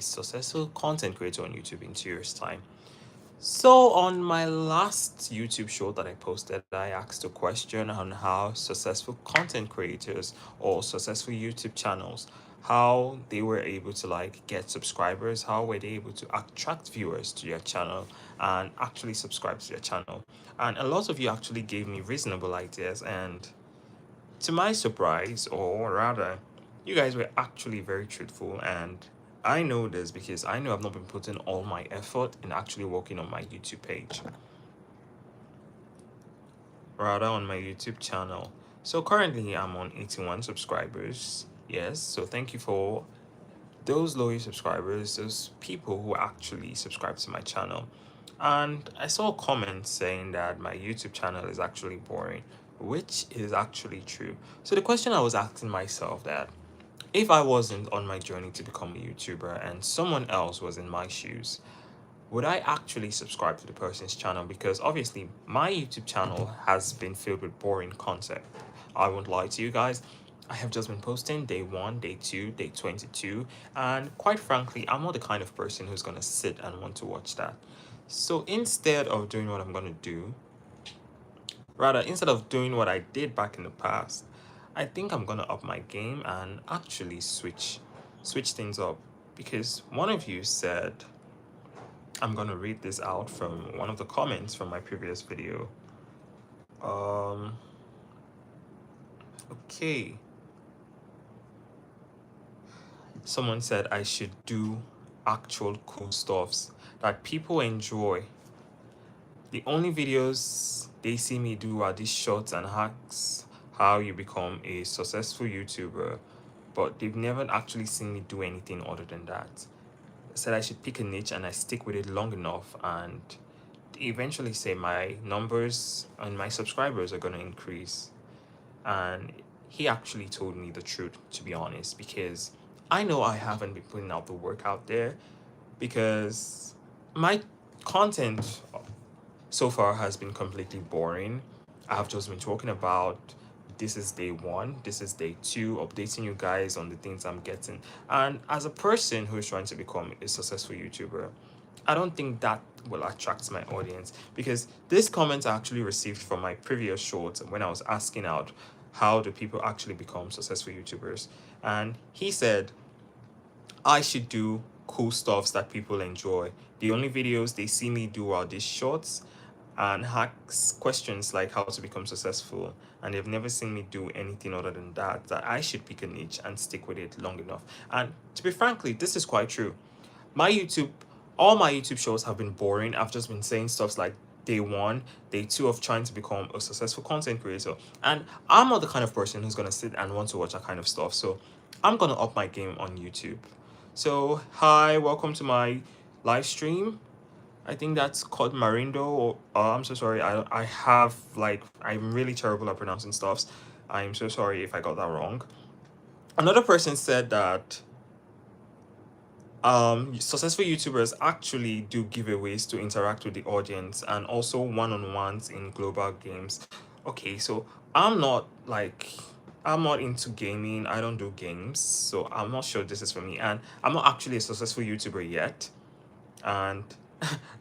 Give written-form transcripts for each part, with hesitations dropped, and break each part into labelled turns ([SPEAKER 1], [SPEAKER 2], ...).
[SPEAKER 1] successful content creator on YouTube in 2 years' time. So, on my last YouTube show that I posted, I asked a question on how successful content creators or successful YouTube channels, how they were able to get subscribers, how were they able to attract viewers to their channel and actually subscribe to their channel. And a lot of you actually gave me reasonable ideas, and to my surprise, or rather, you guys were actually very truthful. And I know this because I know I've not been putting all my effort in actually working on my YouTube page, rather on my YouTube channel. So currently I'm on 81 subscribers. Yes, so thank you for those loyal subscribers, those people who actually subscribe to my channel. And I saw a comment saying that my YouTube channel is actually boring, which is actually true. So the question I was asking myself, that if I wasn't on my journey to become a YouTuber and someone else was in my shoes, would I actually subscribe to the person's channel? Because obviously my YouTube channel has been filled with boring content. I won't lie to you guys. I have just been posting day 1, day 2, day 22, and quite frankly, I'm not the kind of person who's going to sit and want to watch that. So instead of doing what I'm going to do, rather, instead of doing what I did back in the past, I think I'm going to up my game and actually switch things up. Because one of you said, I'm gonna read this out from one of the comments from my previous video. Um, okay. Someone said I should do actual cool stuffs that people enjoy. The only videos they see me do are these shorts and hacks, how you become a successful YouTuber, but they've never actually seen me do anything other than that. Said I should pick a niche and I stick with it long enough, and eventually say my numbers and my subscribers are going to increase. And he actually told me the truth, to be honest, because I know I haven't been putting out the work out there, because my content so far has been completely boring. I've just been talking about this is day 1, this is day 2, updating you guys on the things I'm getting. And as a person who is trying to become a successful YouTuber, I don't think that will attract my audience, because this comment I actually received from my previous short when I was asking out how do people actually become successful YouTubers. And he said I should do cool stuffs that people enjoy. The only videos they see me do are these shorts and hacks questions like how to become successful, and they've never seen me do anything other than that, that I should pick a niche and stick with it long enough. And to be frankly, this is quite true. My YouTube, all my YouTube shows have been boring. I've just been saying stuff like day 1, day 2 of trying to become a successful content creator. And I'm not the kind of person who's gonna sit and want to watch that kind of stuff. So I'm gonna up my game on YouTube. So hi, welcome to my live stream. I think that's called Marindo. Or, I'm so sorry. I have I'm really terrible at pronouncing stuffs. I'm so sorry if I got that wrong. Another person said that successful YouTubers actually do giveaways to interact with the audience, and also one-on-ones in global games. Okay, so I'm not into gaming. I don't do games, so I'm not sure this is for me. And I'm not actually a successful YouTuber yet. And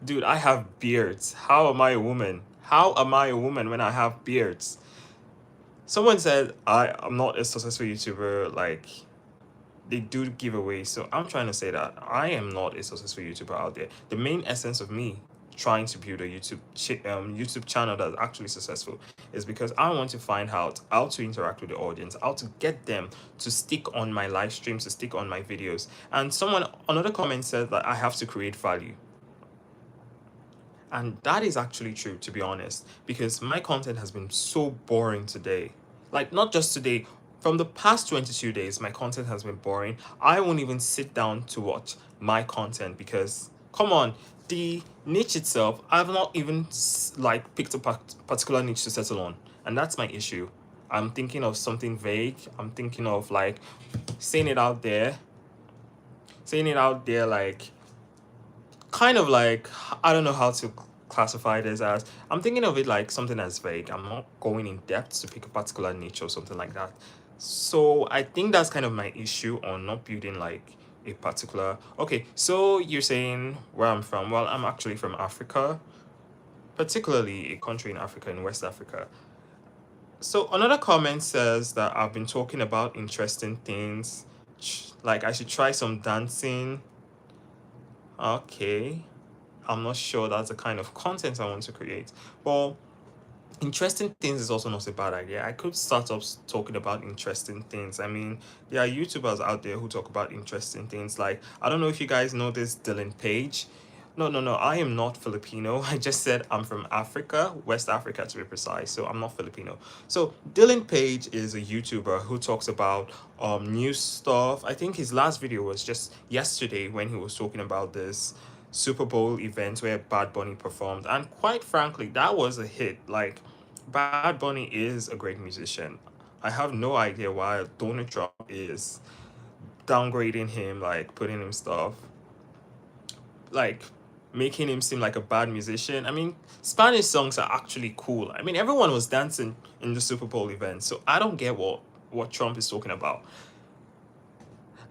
[SPEAKER 1] dude, I have beards. How am I a woman? How am I a woman when I have beards? Someone said I'm not a successful YouTuber, like they do giveaways. So I'm trying to say that I am not a successful YouTuber out there. The main essence of me trying to build a YouTube channel that's actually successful is because I want to find out how to interact with the audience, how to get them to stick on my live streams, to stick on my videos. And another comment said that I have to create value. And that is actually true, to be honest, because my content has been so boring today. Like, not just today, from the past 22 days, my content has been boring. I won't even sit down to watch my content because, come on, the niche itself, I've not even picked a particular niche to settle on. And that's my issue. I'm thinking of something vague. I'm thinking of saying it out there, like kind of I don't know how to classify this as. I'm thinking of it like something that's vague. I'm not going in depth to pick a particular niche or something like that. So I think that's kind of my issue on not building a particular. Okay, so you're saying where I'm from. Well, I'm actually from Africa, particularly a country in Africa, in West Africa. So another comment says that I've been talking about interesting things, like I should try some dancing. Okay, I'm not sure that's the kind of content I want to create. But interesting things is also not a bad idea. I could start up talking about interesting things. I mean, there are YouTubers out there who talk about interesting things. Like, I don't know if you guys know this Dylan Page. No, no, no. I am not Filipino. I just said I'm from Africa, West Africa to be precise. So I'm not Filipino. So Dylan Page is a YouTuber who talks about new stuff. I think his last video was just yesterday when he was talking about this Super Bowl event where Bad Bunny performed. And quite frankly, that was a hit. Like, Bad Bunny is a great musician. I have no idea why Donald Trump is downgrading him, like putting him stuff, like making him seem like a bad musician. I mean, Spanish songs are actually cool. I mean, everyone was dancing in the Super Bowl event, so I don't get what Trump is talking about.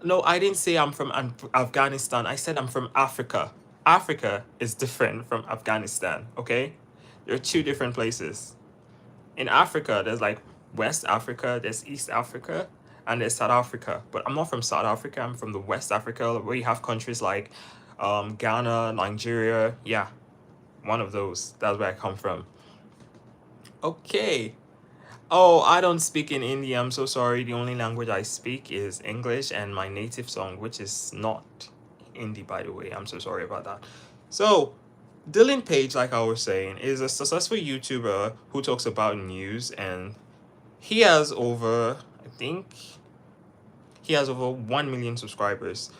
[SPEAKER 1] No, I didn't say I'm from Afghanistan. I said I'm from Africa. Africa is different from Afghanistan, okay? They're two different places. In Africa, there's like West Africa, there's East Africa, and there's South Africa. But I'm not from South Africa, I'm from the West Africa, where you have countries like Ghana, Nigeria. Yeah, one of those. That's where I come from. Okay. Oh, I don't speak in Hindi. I'm so sorry. The only language I speak is English and my native song, which is not Hindi, by the way. I'm so sorry about that. So, Dylan Page, like I was saying, is a successful YouTuber who talks about news, and he has over, I think, he has over 1 million subscribers,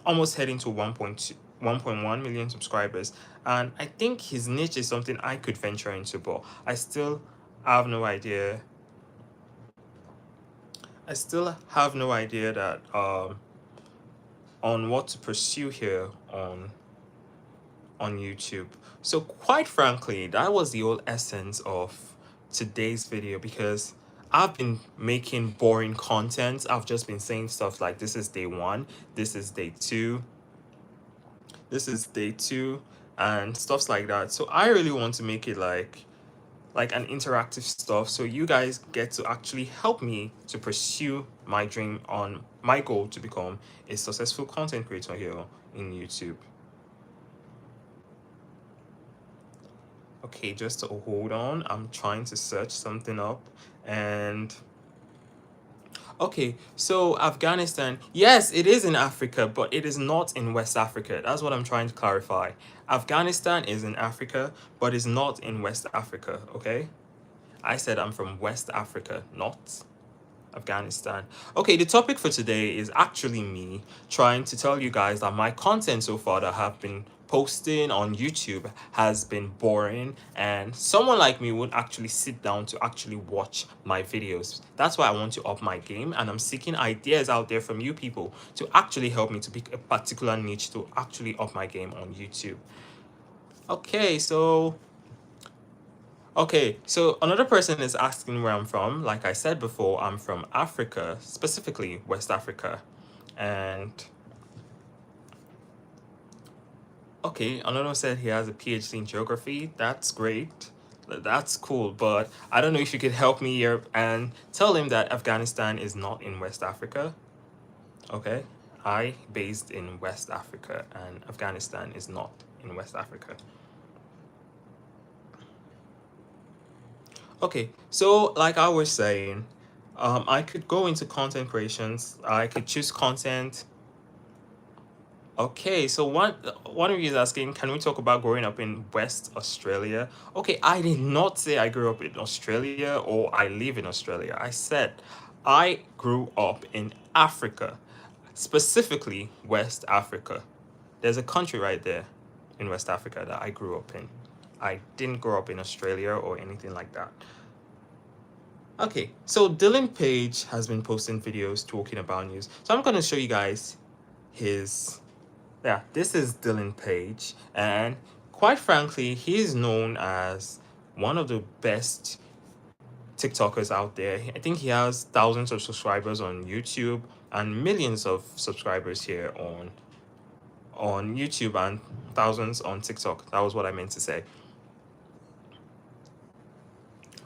[SPEAKER 1] almost heading to 1.1 million subscribers. And I think his niche is something I could venture into, but I still have no idea. I still have no idea that on what to pursue here on YouTube. So quite frankly, that was the whole essence of today's video, because I've been making boring content. I've just been saying stuff like, this is day 1, this is day 2, this is day 2, and stuff like that. So I really want to make it like an interactive stuff, so you guys get to actually help me to pursue my dream, on my goal to become a successful content creator here in YouTube. Okay, just to hold on, I'm trying to search something up. And okay, so Afghanistan, yes, it is in Africa, but it is not in West Africa. That's what I'm trying to clarify. Afghanistan is in Africa, but is not in West Africa, okay? I said I'm from West Africa, not Afghanistan. Okay, the topic for today is actually me trying to tell you guys that my content so far that I have been posting on YouTube has been boring, and someone like me won't actually sit down to actually watch my videos. That's why I want to up my game, and I'm seeking ideas out there from you people to actually help me to pick a particular niche to actually up my game on YouTube. Okay, so another person is asking where I'm from. Like I said before, I'm from Africa, specifically West Africa. And okay, another said he has a PhD in geography. That's great. That's cool. But I don't know if you could help me here and tell him that Afghanistan is not in West Africa. Okay, I based in West Africa, and Afghanistan is not in West Africa. Okay, so like I was saying, I could go into content creations. I could choose content. Okay, so one of you is asking, can we talk about growing up in West Australia? Okay, I did not say I grew up in Australia or I live in Australia. I said I grew up in Africa, specifically West Africa. There's a country right there in West Africa that I grew up in. I didn't grow up in Australia or anything like that. Okay, so Dylan Page has been posting videos talking about news. So I'm going to show you guys his... Yeah, this is Dylan Page. And quite frankly, he is known as one of the best TikTokers out there. I think he has thousands of subscribers on YouTube, and millions of subscribers here on YouTube and thousands on TikTok. That was what I meant to say.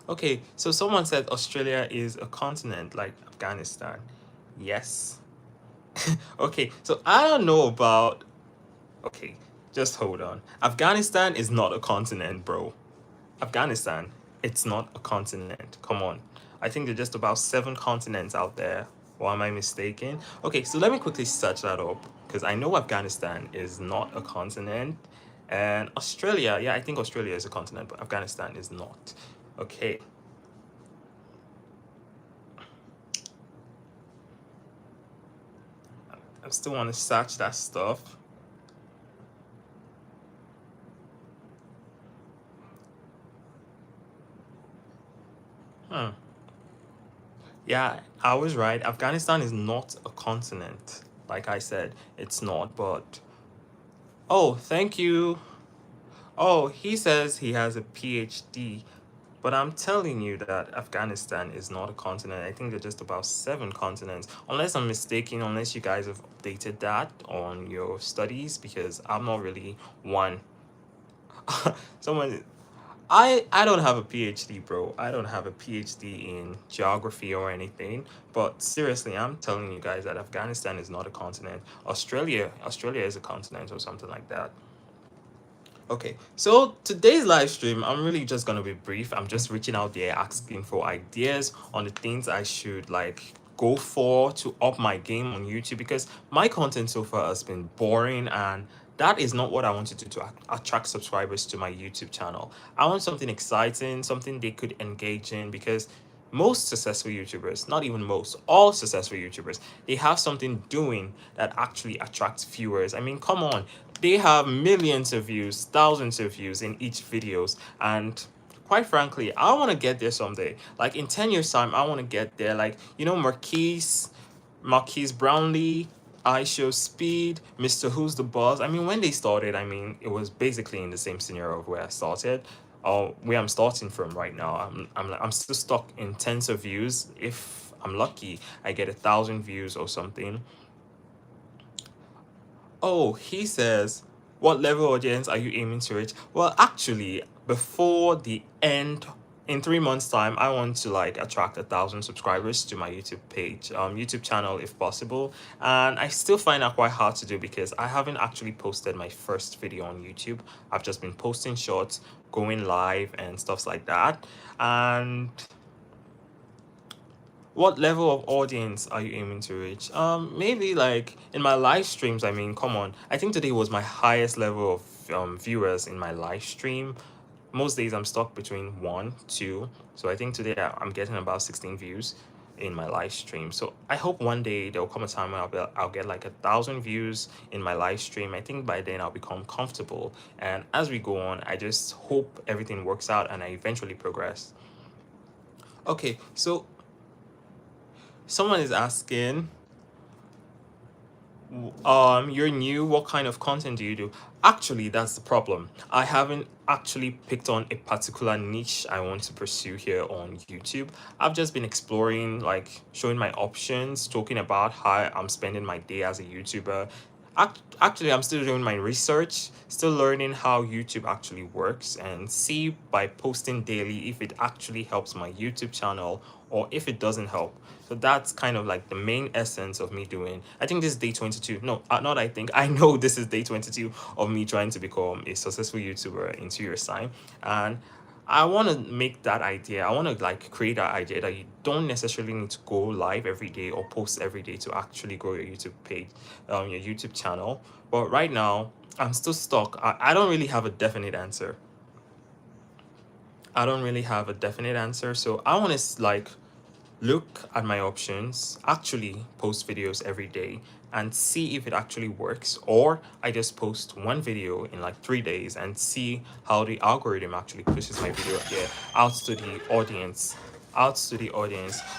[SPEAKER 1] Okay, so someone said Australia is a continent like Afghanistan. Yes. Okay, so I don't know about. Okay, just hold on. Afghanistan is not a continent, bro. Afghanistan, it's not a continent. Come on. I think there's just about 7 continents out there. Or am I mistaken? Okay, so let me quickly search that up because I know Afghanistan is not a continent. And Australia, yeah, I think Australia is a continent, but Afghanistan is not. Okay. I still want to search that stuff. Hmm. Yeah, I was right. Afghanistan is not a continent. Like I said, it's not, but oh, thank you. Oh, he says he has a PhD, but I'm telling you that Afghanistan is not a continent. I think there's just about 7 continents, unless I'm mistaken, unless you guys have updated that on your studies, because I'm not really one. Someone, I don't have a PhD, bro. I don't have a PhD in geography or anything. But seriously, I'm telling you guys that Afghanistan is not a continent. Australia is a continent or something like that. Okay, so today's live stream, I'm really just gonna be brief. I'm just reaching out there asking for ideas on the things I should like go for to up my game on YouTube because my content so far has been boring and that is not what I want to do to attract subscribers to my YouTube channel. I want something exciting, something they could engage in because most successful YouTubers, not even most, all successful YouTubers, they have something doing that actually attracts viewers. I mean, come on, they have millions of views, thousands of views in each videos, and quite frankly, I want to get there someday. Like in 10 years time, I want to get there. Like, you know, Marquise Brownlee, I Show Speed, Mr. Who's the Boss. I mean, when they started, I mean, it was basically in the same scenario of where I started, or where I'm starting from right now. I'm still stuck in tens of views. If I'm lucky, I get 1,000 views or something. Oh, he says, what level audience are you aiming to reach? Well, actually, before the end, in 3 months' time, I want to like attract 1,000 subscribers to my YouTube channel if possible. And I still find that quite hard to do because I haven't actually posted my first video on YouTube. I've just been posting shorts, going live, and stuff like that. And what level of audience are you aiming to reach? Maybe like in my live streams. I mean, come on. I think today was my highest level of viewers in my live stream. Most days I'm stuck between 1, 2. So I think today I'm getting about 16 views in my live stream. So I hope one day there'll come a time when I'll get like 1,000 views in my live stream. I think by then I'll become comfortable. And as we go on, I just hope everything works out and I eventually progress. Okay, so someone is asking, you're new, what kind of content do you do? Actually, that's the problem. I haven't actually picked on a particular niche I want to pursue here on YouTube. I've just been exploring, like showing my options, talking about how I'm spending my day as a YouTuber. Actually, I'm still doing my research, still learning how YouTube actually works, and see by posting daily if it actually helps my YouTube channel or if it doesn't help. So that's kind of like the main essence of me doing. I think this is day 22. No, not I think. I know this is day 22 of me trying to become a successful YouTuber in 2 years' time. And I want to make that idea. I want to like create that idea that you don't necessarily need to go live every day or post every day to actually grow your YouTube page, your YouTube channel. But right now, I'm still stuck. I don't really have a definite answer. I don't really have a definite answer. So I want to like look at my options, actually post videos every day and see if it actually works, or I just post one video in like 3 days and see how the algorithm actually pushes my video here out to the audience.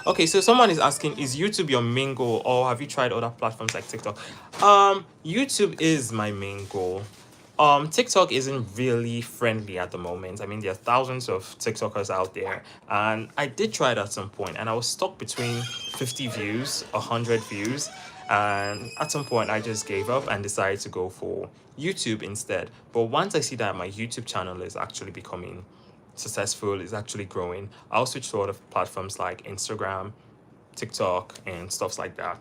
[SPEAKER 1] Okay, so someone is asking, is YouTube your main goal or have you tried other platforms like TikTok? YouTube is my main goal. TikTok isn't really friendly at the moment. I mean, there are thousands of TikTokers out there, and I did try it at some point, and I was stuck between 50 views, 100 views, and at some point I just gave up and decided to go for YouTube instead. But once I see that my YouTube channel is actually becoming successful, is actually growing, I'll switch to other platforms like Instagram, TikTok, and stuff like that.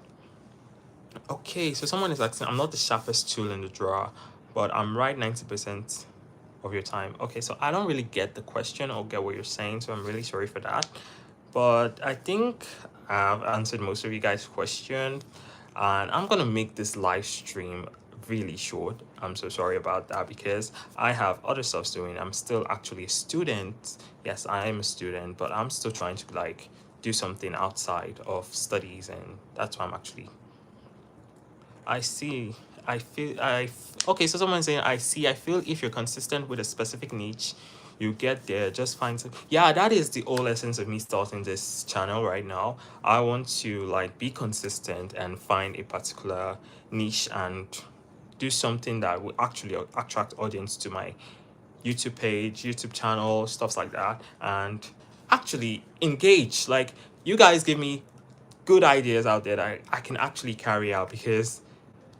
[SPEAKER 1] Okay, so someone is asking, I'm not the sharpest tool in the drawer, but I'm right 90% of your time. Okay, so I don't really get the question or get what you're saying, so I'm really sorry for that. But I think I've answered most of you guys' questions, and I'm gonna make this live stream really short. I'm so sorry about that because I have other stuff doing. I'm still actually a student. Yes, I am a student, but I'm still trying to like do something outside of studies, and that's why I'm actually I see. I feel okay, so someone's saying I see. I feel if you're consistent with a specific niche, you get there. Just find some. Yeah, that is the whole essence of me starting this channel right now. I want to like be consistent and find a particular niche and do something that will actually attract audience to my YouTube page, YouTube channel, stuff like that, and actually engage. Like you guys give me good ideas out there that I can actually carry out because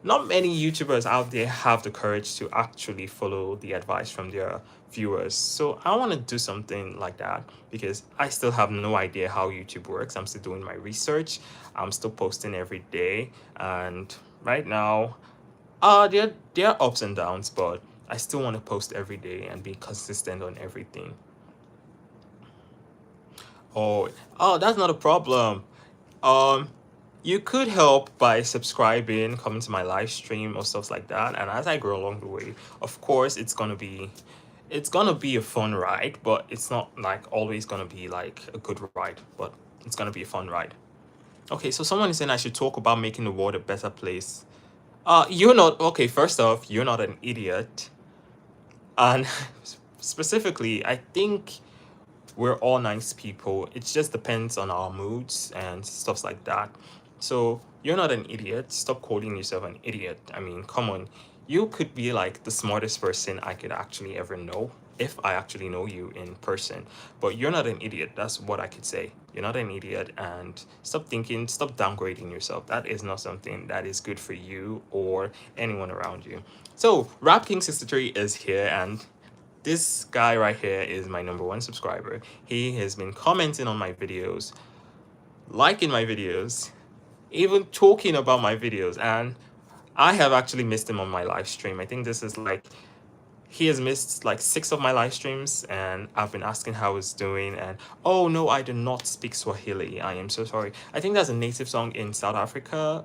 [SPEAKER 1] not many YouTubers out there have the courage to actually follow the advice from their viewers. So I want to do something like that because I still have no idea how YouTube works. I'm still doing my research. I'm still posting every day. And right now, there are ups and downs, but I still want to post every day and be consistent on everything. Oh, that's not a problem. Um, you could help by subscribing, coming to my live stream or stuff like that. And as I grow along the way, of course, it's gonna be a fun ride, but it's not like always gonna be like a good ride, but it's gonna be a fun ride. Okay, so someone is saying I should talk about making the world a better place. You're not okay. First off, you're not an idiot, and specifically, I think we're all nice people. It just depends on our moods and stuff like that. So you're not an idiot. Stop calling yourself an idiot. I mean, come on. You could be like the smartest person I could actually ever know if I actually know you in person. But you're not an idiot. That's what I could say. You're not an idiot, and stop downgrading yourself. That is not something that is good for you or anyone around you. So Rap King 63 is here, and this guy right here is my #1 subscriber. He has been commenting on my videos, liking my videos, even talking about my videos, and I have actually missed him on my live stream. I think this is like he has missed like 6 of my live streams, and I've been asking how he's doing, and oh no, I do not speak Swahili. I am so sorry. I think that's a native song in South Africa.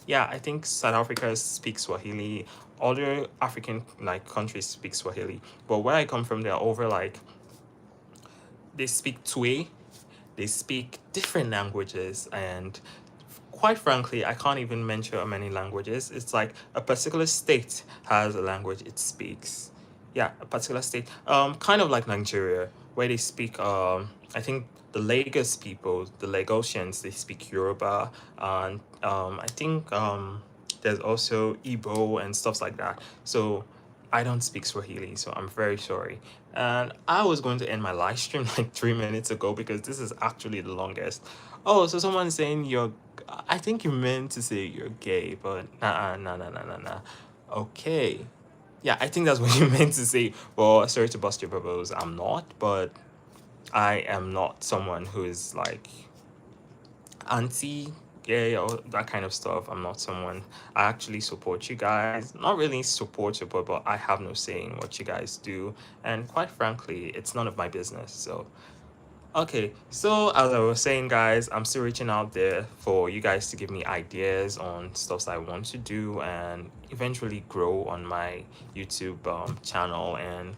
[SPEAKER 1] Yeah, I think South Africa speaks Swahili. Other African like countries speak Swahili, but where I come from, they're over like they speak Twi. They speak different languages, and quite frankly, I can't even mention how many languages. It's like a particular state has a language it speaks. Yeah, a particular state. Kind of like Nigeria, where they speak. I think the Lagos people, the Lagosians, they speak Yoruba, and I think there's also Igbo and stuff like that. So I don't speak Swahili, so I'm very sorry. And I was going to end my live stream like 3 minutes ago because this is actually the longest. Oh, so someone's saying you're. I think you meant to say you're gay, but nah. Okay. Yeah, I think that's what you meant to say. Well, sorry to bust your bubbles. I'm not, but I am not someone who is like anti gay or that kind of stuff. I'm not someone. I actually support you guys. Not really support you, but I have no say in what you guys do. And quite frankly, it's none of my business. So okay, so as I was saying, guys, I'm still reaching out there for you guys to give me ideas on stuff I want to do and eventually grow on my YouTube channel, and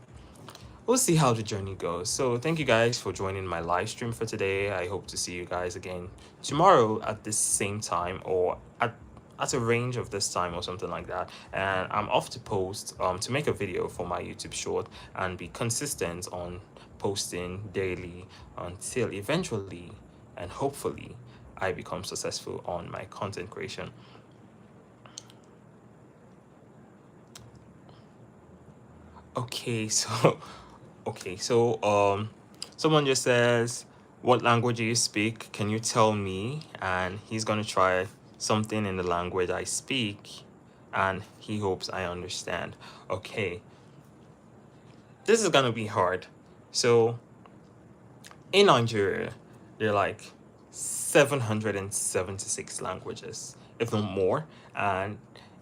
[SPEAKER 1] we'll see how the journey goes. So thank you guys for joining my live stream for today. I hope to see you guys again tomorrow at this same time or at a range of this time or something like that. And I'm off to post to make a video for my YouTube short and be consistent on posting daily until eventually and hopefully I become successful on my content creation. Okay, so someone just says, "What language do you speak? Can you tell me?" And he's gonna try something in the language I speak, and he hopes I understand. Okay, this is gonna be hard. So in Nigeria, there are like 776 languages, if not more. And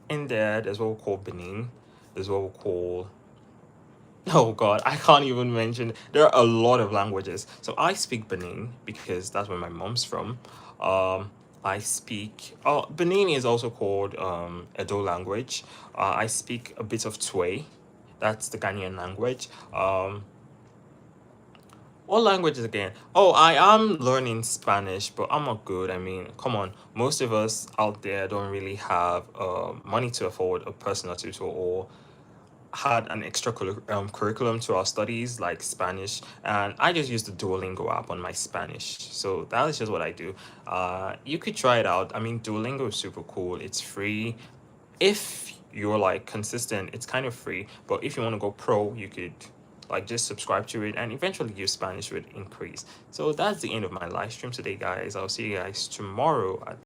[SPEAKER 1] in there's what we call Benin, there's what we call, oh God, I can't even mention. There are a lot of languages. So I speak Benin because that's where my mom's from. I speak. Oh, Benin is also called Edo language. I speak a bit of Twi. That's the Ghanaian language. What languages again? Oh, I am learning Spanish, but I'm not good. I mean, come on. Most of us out there don't really have money to afford a personal tutor or had an extra curriculum to our studies like Spanish, and I just use the Duolingo app on my Spanish. So that is just what I do. You could try it out. I mean, Duolingo is super cool. It's free. If you're like consistent, it's kind of free. But if you want to go pro, you could like just subscribe to it, and eventually your Spanish would increase. So that's the end of my live stream today, guys. I'll see you guys tomorrow at